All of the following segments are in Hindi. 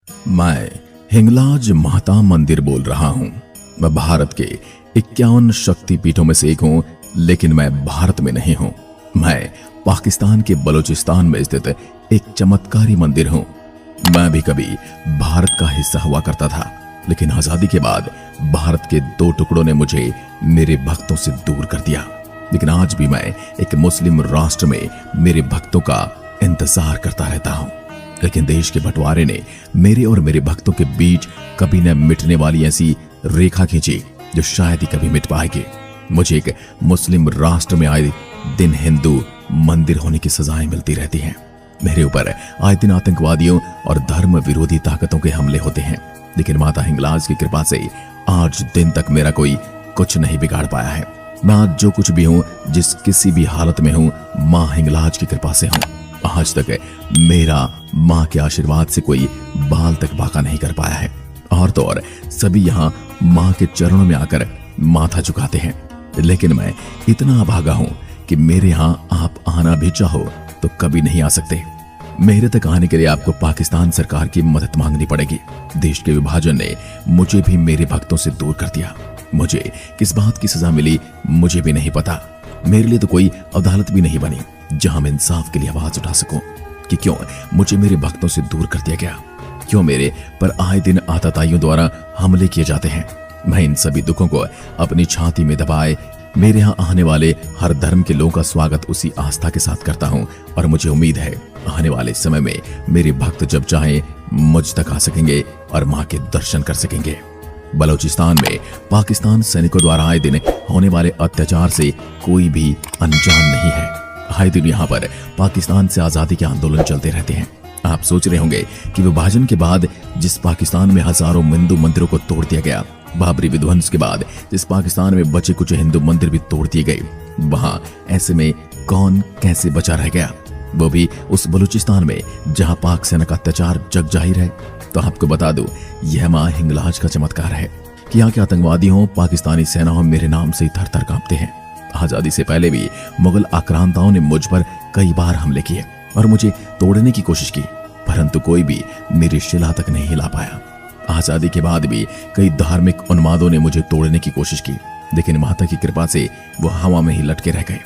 मैं हिंगलाज माता मंदिर बोल रहा हूँ। मैं भारत के 51 शक्तिपीठों में से एक हूँ, लेकिन मैं भारत में नहीं हूँ। मैं पाकिस्तान के बलूचिस्तान में स्थित एक चमत्कारी मंदिर हूँ। मैं भी कभी भारत का हिस्सा हुआ करता था, लेकिन आजादी के बाद भारत के 2 टुकड़ों ने मुझे मेरे भक्तों से दूर कर दिया। लेकिन आज भी मैं एक मुस्लिम राष्ट्र में मेरे भक्तों का इंतजार करता रहता हूँ। लेकिन देश के बंटवारे ने मेरे और मेरे भक्तों के बीच कभी न मिटने वाली ऐसी रेखा खींची जो शायद ही कभी मिट पाएगी। मुझे एक मुस्लिम राष्ट्र में आए दिन हिंदू मंदिर होने की सजाएं मिलती रहती हैं। मेरे ऊपर आए दिन आतंकवादियों और धर्म विरोधी ताकतों के हमले होते हैं, लेकिन माता हिंगलाज की कृपा से आज दिन तक मेरा कोई कुछ नहीं बिगाड़ पाया है। मैं आज जो कुछ भी हूँ, जिस किसी भी हालत में हूँ, माँ हिंगलाज की कृपा से हूँ। आज तक मेरा माँ के आशीर्वाद से कोई बाल तक बाका नहीं कर पाया है। और तो और सभी यहाँ माँ के चरणों में आकर माथा झुकाते हैं, लेकिन मैं इतना अभागा हूँ कि मेरे यहाँ आप आना भी चाहो तो कभी नहीं आ सकते। मेरे तक आने के लिए आपको पाकिस्तान सरकार की मदद मांगनी पड़ेगी। देश के विभाजन ने मुझे भी मेरे भक्तों से दूर कर दिया। मुझे किस बात की सजा मिली मुझे भी नहीं पता। मेरे लिए तो कोई अदालत भी नहीं बनी जहां मैं इंसाफ के लिए आवाज उठा सकूं कि क्यों मुझे मेरे भक्तों से दूर कर दिया गया, क्यों मेरे पर आए दिन आतताइयों द्वारा हमले किए जाते हैं। मैं इन सभी दुखों को अपनी छाती में दबाए मेरे यहाँ आने वाले हर धर्म के लोगों का स्वागत उसी आस्था के साथ करता हूँ। और मुझे उम्मीद है आने वाले समय में मेरे भक्त जब चाहे मुझ तक आ सकेंगे और माँ के दर्शन कर सकेंगे। बलूचिस्तान में पाकिस्तान सैनिकों द्वारा आए दिन होने वाले अत्याचार से कोई भी अनजान नहीं है। आए दिन यहाँ पर पाकिस्तान से आजादी के आंदोलन चलते रहते हैं। आप सोच रहे होंगे कि विभाजन के बाद जिस पाकिस्तान में हजारों हिंदू मंदिरों को तोड़ दिया गया, बाबरी विध्वंस के बाद जिस पाकिस्तान में बचे कुछ हिंदू मंदिर भी तोड़ दिए गए, वहां ऐसे में कौन कैसे बचा रह गया, वो भी उस बलूचिस्तान में जहां पाक सेना का अत्याचार जग जाहिर है। तो आपको बता दूं, यह मां हिंगलाज का चमत्कार है कि यहाँ के आतंकवादी हो, पाकिस्तानी सेना हो, मेरे नाम से थर थर कांपते हैं। आजादी से पहले भी मुगल आक्रांताओं ने मुझ पर कई बार हमले किए और मुझे तोड़ने की कोशिश की, परंतु कोई भी मेरी शिला तक नहीं हिला पाया। आजादी के बाद भी कई धार्मिक उन्मादों ने मुझे तोड़ने की कोशिश की, लेकिन माता की कृपा से वो हवा में ही लटके रह गए।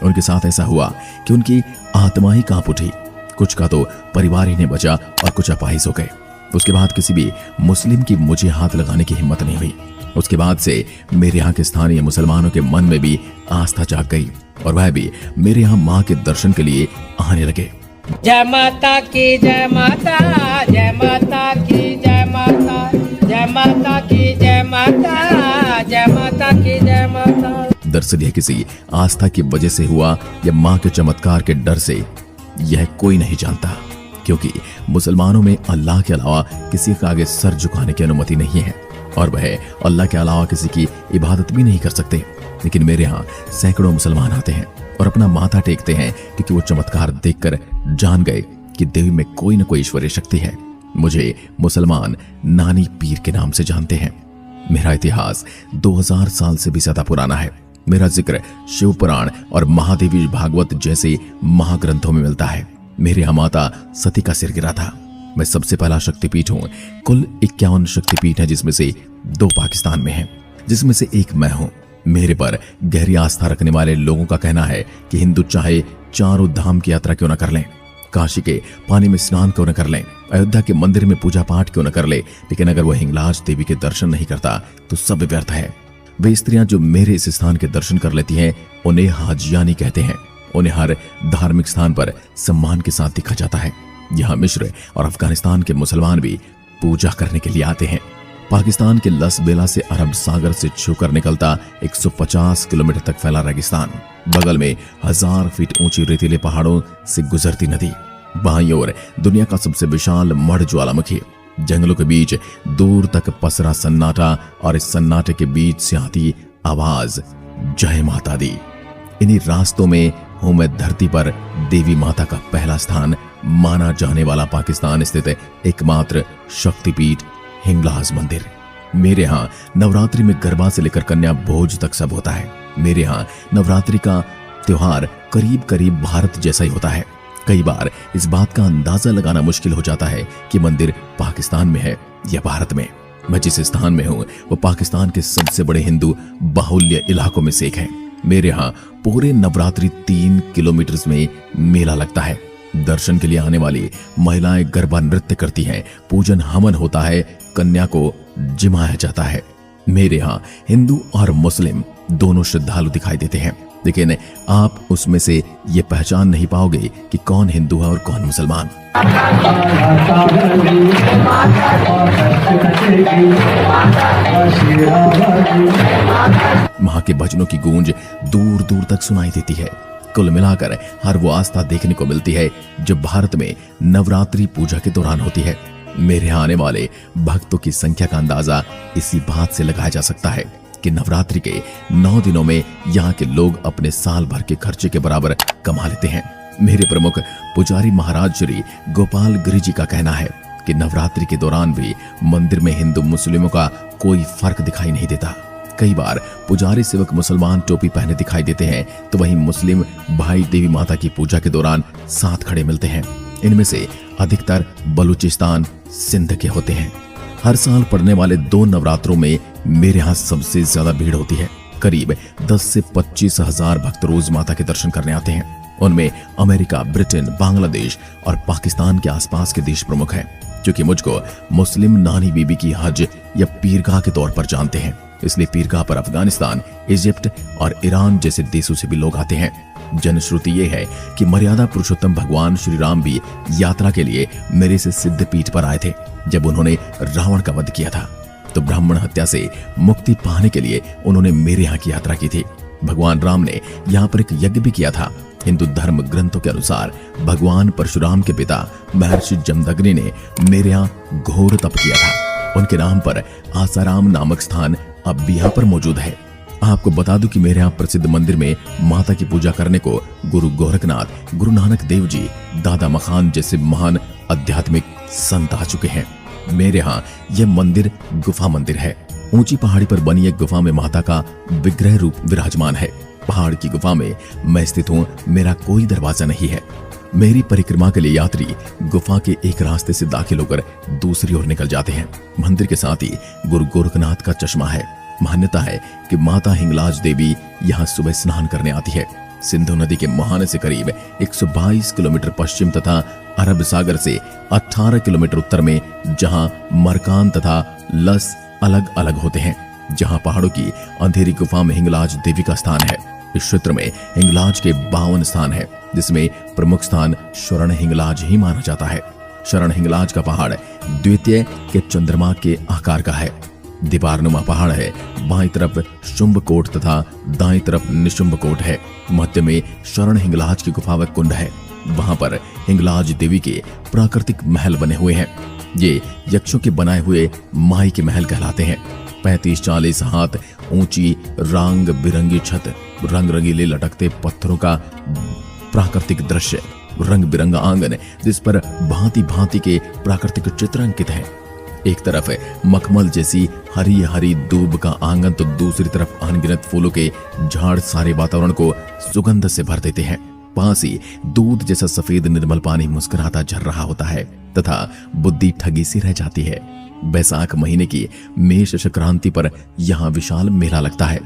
उनके साथ ऐसा हुआ कि उनकी आत्मा ही कांप उठी। कुछ का तो परिवार ही ने बचा और कुछ अपाहिज हो गए। उसके बाद किसी भी मुस्लिम की मुझे हाथ लगाने की हिम्मत नहीं हुई। उसके बाद से मेरे यहाँ के स्थानीय मुसलमानों के मन में भी आस्था जाग गई और वह भी मेरे यहाँ माँ के दर्शन के लिए आने लगे। जय माता की जय माता, जय माता की जय माता, जय माता की जय माता, जय माता की जय माता। दरअसल यह किसी आस्था की वजह से हुआ या माँ के चमत्कार के डर से, यह कोई नहीं जानता, क्योंकि मुसलमानों में अल्लाह के अलावा किसी के आगे सर झुकाने की अनुमति नहीं है और वह अल्लाह के अलावा किसी की इबादत भी नहीं कर सकते। लेकिन मेरे यहाँ सैकड़ों मुसलमान आते हैं और अपना माथा टेकते हैं, क्योंकि वो चमत्कार देखकर जान गए कि देवी में कोई न कोई ईश्वरीय शक्ति है। मुझे मुसलमान नानी पीर के नाम से जानते हैं। मेरा इतिहास 2000 साल से भी ज्यादा पुराना है। मेरा जिक्र शिव पुराण और महादेवी भागवत जैसे महाग्रंथों में मिलता है। मेरे यहाँ माता सती का सिर गिरा था। मैं सबसे पहला शक्तिपीठ हूँ। कुल 51 शक्तिपीठ है, जिसमें से 2 पाकिस्तान में हैं, जिसमें से एक मैं हूँ। मेरे पर गहरी आस्था रखने वाले लोगों का कहना है कि हिंदू चाहे चारों धाम की यात्रा क्यों न कर लें, काशी के पानी में स्नान क्यों न कर लें, अयोध्या के मंदिर में पूजा पाठ क्यों न कर ले, लेकिन अगर वो हिंगलाज देवी के दर्शन नहीं करता तो सब व्यर्थ है। वे स्त्रियां जो मेरे इस स्थान के दर्शन कर लेती हैं, उन्हें हाजियानी कहते हैं। उन्हें हर धार्मिक स्थान पर सम्मान के साथ देखा जाता है। यहाँ मिस्र और अफगानिस्तान के मुसलमान भी पूजा करने के लिए आते हैं। पाकिस्तान के लसबेला से अरब सागर से छूकर निकलता 150 किलोमीटर तक फैला रेगिस्तान, बगल में 1000 फीट ऊंची रेतीले पहाड़ों से गुजरती नदी, बाईं ओर दुनिया का सबसे विशाल मड़ ज्वालामुखी, जंगलों के बीच दूर तक पसरा सन्नाटा और इस सन्नाटे के बीच से आती आवाज जय माता दी। इन्हीं रास्तों में हूं मैं धरती पर देवी माता का पहला स्थान माना जाने वाला पाकिस्तान स्थित एकमात्र शक्तिपीठ हिंगलाज मंदिर। मेरे यहाँ नवरात्रि में गरबा से लेकर कन्या भोज तक सब होता है। मेरे यहाँ नवरात्रि का त्योहार करीब करीब भारत जैसा ही होता है। कई बार इस बात का अंदाजा लगाना मुश्किल हो जाता है कि मंदिर पाकिस्तान पाकिस्तान में है या भारत में। मैं जिस स्थान में हूँ वो पाकिस्तान के सबसे बड़े हिंदू बाहुल्य इलाकों में से एक है। मेरे यहाँ पूरे नवरात्रि 3 किलोमीटर में मेला लगता है। दर्शन के लिए आने वाली महिलाएं गरबा नृत्य करती हैं, पूजन हवन होता है, कन्या को जिमाया जाता है। मेरे यहाँ हिंदू और मुस्लिम दोनों श्रद्धालु दिखाई देते हैं, लेकिन आप उसमें से ये पहचान नहीं पाओगे कि कौन हिंदू है और कौन मुसलमान। मां के भजनों की गूंज दूर दूर तक सुनाई देती है। कुल मिलाकर हर वो आस्था देखने को मिलती है जो भारत में नवरात्रि पूजा के दौरान होती है। मेरे यहाँ आने वाले भक्तों की संख्या का अंदाजा इसी बात से लगाया जा सकता है कि नवरात्रि के 9 दिनों में यहाँ के लोग अपने साल भर के खर्चे के बराबर कमा लेते हैं। मेरे प्रमुख पुजारी महाराज श्री गोपाल गिरी जी का कहना है कि नवरात्रि के दौरान भी मंदिर में हिंदू मुस्लिमों का कोई फर्क दिखाई नहीं देता। कई बार पुजारी सेवक मुसलमान टोपी पहने दिखाई देते हैं तो वहीं मुस्लिम भाई देवी माता की पूजा के दौरान साथ खड़े मिलते हैं। इनमें से अधिकतर बलूचिस्तान, सिंध के होते हैं। हर साल पड़ने वाले 2 नवरात्रों में मेरे यहाँ सबसे ज्यादा भीड़ होती है। करीब 10 से 25 हजार भक्त रोज माता के दर्शन करने आते हैं। उनमें अमेरिका, ब्रिटेन, बांग्लादेश और पाकिस्तान के आसपास के देश प्रमुख हैं। क्योंकि मुझको मुस्लिम नानी बीबी की हज या पीरगाह के तौर पर जानते हैं, इसलिए पीरगाह पर अफगानिस्तान, इजिप्ट और ईरान जैसे देशों से भी लोग आते हैं। जनश्रुति ये है कि मर्यादा पुरुषोत्तम भगवान श्री राम भी यात्रा के लिए मेरे से सिद्ध पीठ पर आए थे। जब उन्होंने रावण का वध किया था तो ब्राह्मण हत्या से मुक्ति पाने के लिए उन्होंने मेरे यहाँ की यात्रा की थी। भगवान राम ने यहाँ पर एक यज्ञ भी किया था। हिंदू धर्म ग्रंथों के अनुसार भगवान परशुराम के पिता महर्षि जमदग्नि ने मेरे यहाँ घोर तप किया था। उनके नाम पर आसाराम नामक स्थान अब भी यहाँ पर मौजूद है। आपको बता दूं कि मेरे यहाँ प्रसिद्ध मंदिर में माता की पूजा करने को गुरु गोरखनाथ, गुरु नानक देव जी, दादा मखान जैसे महान आध्यात्मिक संत आ चुके हैं। मेरे यहाँ यह मंदिर गुफा मंदिर है। ऊंची पहाड़ी पर बनी एक गुफा में माता का विग्रह रूप विराजमान है। पहाड़ की गुफा में मैं स्थित हूँ, मेरा कोई दरवाजा नहीं है। मेरी परिक्रमा के लिए यात्री गुफा के एक रास्ते से दाखिल होकर दूसरी ओर निकल जाते हैं। मंदिर के साथ ही गुरु गोरखनाथ का चश्मा है। मान्यता है कि माता हिंगलाज देवी यहाँ सुबह स्नान करने आती है। सिंधु नदी के मुहाने से करीब 122 किलोमीटर पश्चिम तथा अरब सागर से 18 किलोमीटर उत्तर में जहां मरकान तथा लस अलग अलग होते हैं, जहां पहाड़ों की अंधेरी गुफा में हिंगलाज देवी का स्थान है। इस क्षेत्र में हिंगलाज के 52 स्थान है, जिसमें प्रमुख स्थान शरण हिंगलाज ही माना जाता है। शरण हिंगलाज का पहाड़ द्वितीय के चंद्रमा के आकार का है। दीवारनुमा पहाड़ है। बाईं तरफ शुंभकोट तथा दाईं तरफ निशुंभकोट है। मध्य में शरण हिंगलाज की गुफा व कुंड है। वहां पर हिंगलाज देवी के प्राकृतिक महल बने हुए हैं। ये यक्षों के बनाए हुए माई के महल कहलाते हैं। 35-40 हाथ ऊंची रंग बिरंगी छत, रंग रंगीले लटकते पत्थरों का प्राकृतिक दृश्य, रंग बिरंगा आंगन जिस पर भांति भांति के प्राकृतिक चित्र अंकित हैं। एक तरफ मखमल जैसी हरी हरी दूब का आंगन तो दूसरी तरफ अनगिनत फूलों के झाड़ सारे वातावरण को सुगंध से भर देते हैं। पास ही दूध जैसा सफेद निर्मल पानी मुस्कुराता झर रहा होता है तथा बुद्धि ठगी सी रह जाती है। बैसाख महीने की मेष संक्रांति पर यहाँ विशाल मेला लगता है।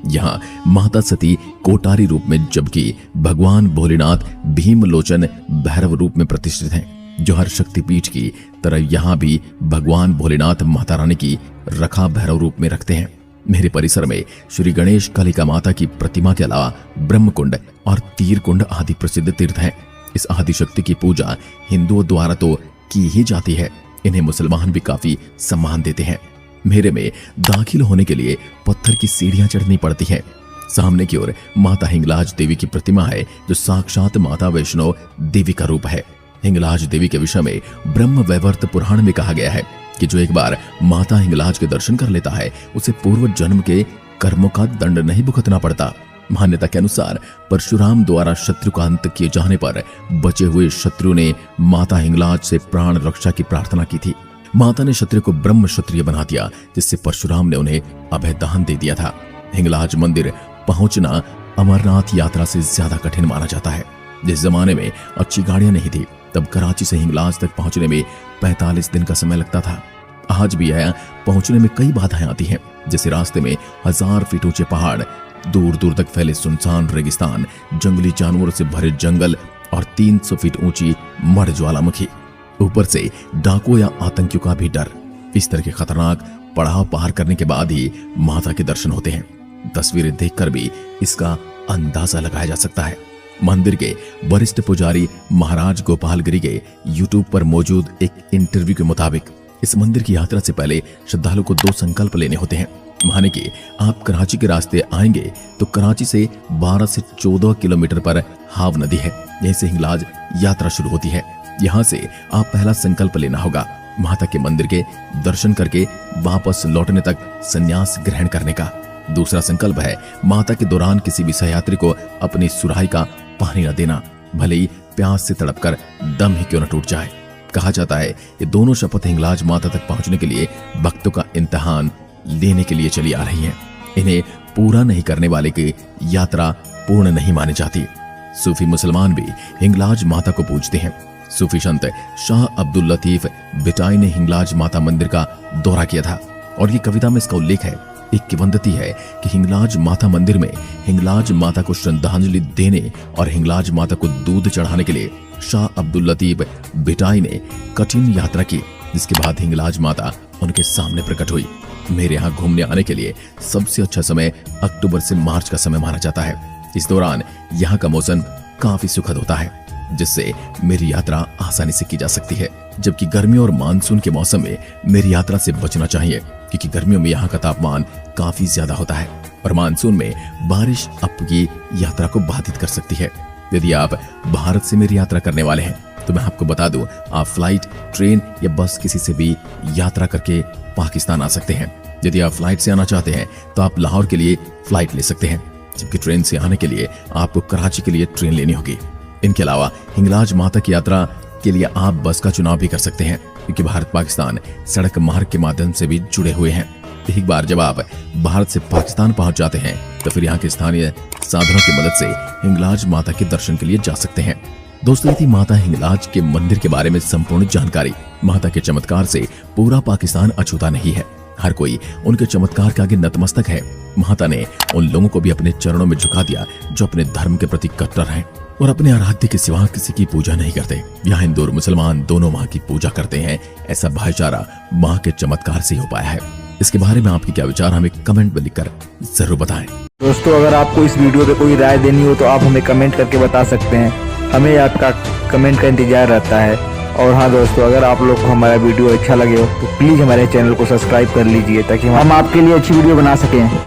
यहाँ माता सती कोटारी रूप में, जबकि भगवान भोलेनाथ भीमलोचन भैरव रूप में प्रतिष्ठित हैं। जो हर शक्तिपीठ की तरह यहाँ भी भगवान भोलेनाथ माता रानी की रखा भैरव रूप में रखते हैं। मेरे परिसर में श्री गणेश कालिका माता की प्रतिमा के अलावा ब्रह्मकुंड और तीर कुंड आदि प्रसिद्ध तीर्थ हैं। इस आदिशक्ति की पूजा हिंदुओं द्वारा तो की ही जाती है, इन्हें मुसलमान भी काफी सम्मान देते हैं। मेरे में दाखिल होने के लिए पत्थर की सीढ़ियां चढ़नी पड़ती हैं। सामने की ओर माता हिंगलाज देवी की प्रतिमा है, जो साक्षात माता वैष्णो देवी का रूप है। हिंगलाज देवी के विषय में ब्रह्म वैवर्त पुराण में कहा गया है कि जो एक बार माता हिंगलाज के दर्शन कर लेता है, उसे पूर्व जन्म के कर्मों का दंड नहीं भुगतना पड़ता। मान्यता के अनुसार परशुराम द्वारा शत्रु का अंत किए जाने पर बचे हुए शत्रु ने माता हिंगलाज से प्राण रक्षा की प्रार्थना की थी। माता ने क्षत्रिय को ब्रह्म क्षत्रिय बना दिया, जिससे परशुराम ने उन्हें अभयदान दे दिया था। हिंगलाज मंदिर पहुंचना अमरनाथ यात्रा से ज्यादा कठिन माना जाता है। जिस जमाने में अच्छी गाड़ियां नहीं थी, तब कराची से हिंगलाज तक पहुंचने में 45 दिन का समय लगता था। आज भी यहाँ पहुंचने में कई बाधाएं आती हैं, जैसे रास्ते में 1000 फीट ऊंचे पहाड़, दूर दूर तक फैले सुनसान रेगिस्तान, जंगली जानवरों से भरे जंगल और 300 फीट ऊंची मड़ ज्वालामुखी। ऊपर से डाकुओं या आतंकियों का भी डर। इस तरह के खतरनाक पड़ाव पार करने के बाद ही माता के दर्शन होते हैं। तस्वीरें देखकर भी इसका अंदाजा लगाया जा सकता है। मंदिर के वरिष्ठ पुजारी महाराज गोपालगिरी के यूट्यूब पर मौजूद एक इंटरव्यू के मुताबिक इस मंदिर की यात्रा से पहले श्रद्धालु को 2 संकल्प लेने होते हैं। माने कि आप कराची के रास्ते आएंगे तो कराची से 12 से 14 किलोमीटर पर हाव नदी है, यहीं से हिंगलाज यात्रा शुरू होती है। यहाँ से आप पहला संकल्प लेना होगा माता के मंदिर के दर्शन करके वापस लौटने तक संन्यास ग्रहण करने का। दूसरा संकल्प है माता के दौरान किसी भी सहयात्री को अपनी सुराही का पानी न देना, भले ही प्यास से तड़पकर दम ही क्यों न टूट जाए। कहा जाता है ये दोनों शपथ हिंगलाज माता तक पहुंचने के लिए भक्तों का इम्तिहान लेने के लिए चली आ रही हैं। इन्हें पूरा नहीं करने वाले की यात्रा पूर्ण नहीं मानी जाती। सूफी मुसलमान भी हिंगलाज माता को पूजते हैं। सूफी संत शाह अब्दुल लतीफ बिटाई ने हिंगलाज माता मंदिर का दौरा किया था और ये कविता में इसका उल्लेख है। एक किवदंती है कि हिंगलाज माता मंदिर में हिंगलाज माता को श्रद्धांजलि देने और हिंगलाज माता को दूध चढ़ाने के लिए शाह अब्दुल लतीफ बिटाई ने कठिन यात्रा की, जिसके बाद हिंगलाज माता उनके सामने प्रकट हुई। मेरे यहाँ घूमने आने के लिए सबसे अच्छा समय अक्टूबर से मार्च का समय माना जाता है। इस दौरान यहाँ का मौसम काफी सुखद होता है, जिससे मेरी यात्रा आसानी से की जा सकती है। जबकि गर्मियों और मानसून के मौसम में मेरी यात्रा से बचना चाहिए, क्योंकि गर्मियों में यहाँ का तापमान काफी ज्यादा होता है और मानसून में बारिश आपकी यात्रा को बाधित कर सकती है। यदि आप भारत से मेरी यात्रा करने वाले हैं तो मैं आपको बता दूं, आप फ्लाइट, ट्रेन या बस किसी से भी यात्रा करके पाकिस्तान आ सकते हैं। यदि आप फ्लाइट से आना चाहते हैं तो आप लाहौर के लिए फ्लाइट ले सकते हैं, जबकि ट्रेन से आने के लिए आपको कराची के लिए ट्रेन लेनी होगी। इनके अलावा हिंगलाज माता की यात्रा के लिए आप बस का चुनाव भी कर सकते हैं, क्योंकि भारत पाकिस्तान सड़क मार्ग के माध्यम से भी जुड़े हुए हैं। एक बार जब आप भारत से पाकिस्तान पहुंच जाते हैं तो फिर यहाँ के स्थानीय साधनों की मदद से हिंगलाज माता के दर्शन के लिए जा सकते हैं। दोस्तों, यदि माता हिंगलाज के मंदिर के बारे में संपूर्ण जानकारी। माता के चमत्कार से पूरा पाकिस्तान अछूता नहीं है, हर कोई उनके चमत्कार के आगे नतमस्तक है। माता ने उन लोगों को भी अपने चरणों में झुका दिया जो अपने धर्म के प्रति कट्टर हैं और अपने आराध्य के सिवा किसी की पूजा नहीं करते। यहाँ हिंदू और मुसलमान दोनों माँ की पूजा करते हैं। ऐसा भाईचारा माँ के चमत्कार से हो पाया है। इसके बारे में आपके क्या विचार हमें कमेंट में लिखकर जरूर बताएं। दोस्तों, अगर आपको इस वीडियो पे कोई राय देनी हो तो आप हमें कमेंट करके बता सकते हैं। हमें आपका कमेंट का इंतजार रहता है। और हाँ दोस्तों, अगर आप लोग को हमारा वीडियो अच्छा लगे हो तो प्लीज हमारे चैनल को सब्सक्राइब कर लीजिए, ताकि हम आपके लिए अच्छी वीडियो बना सकें।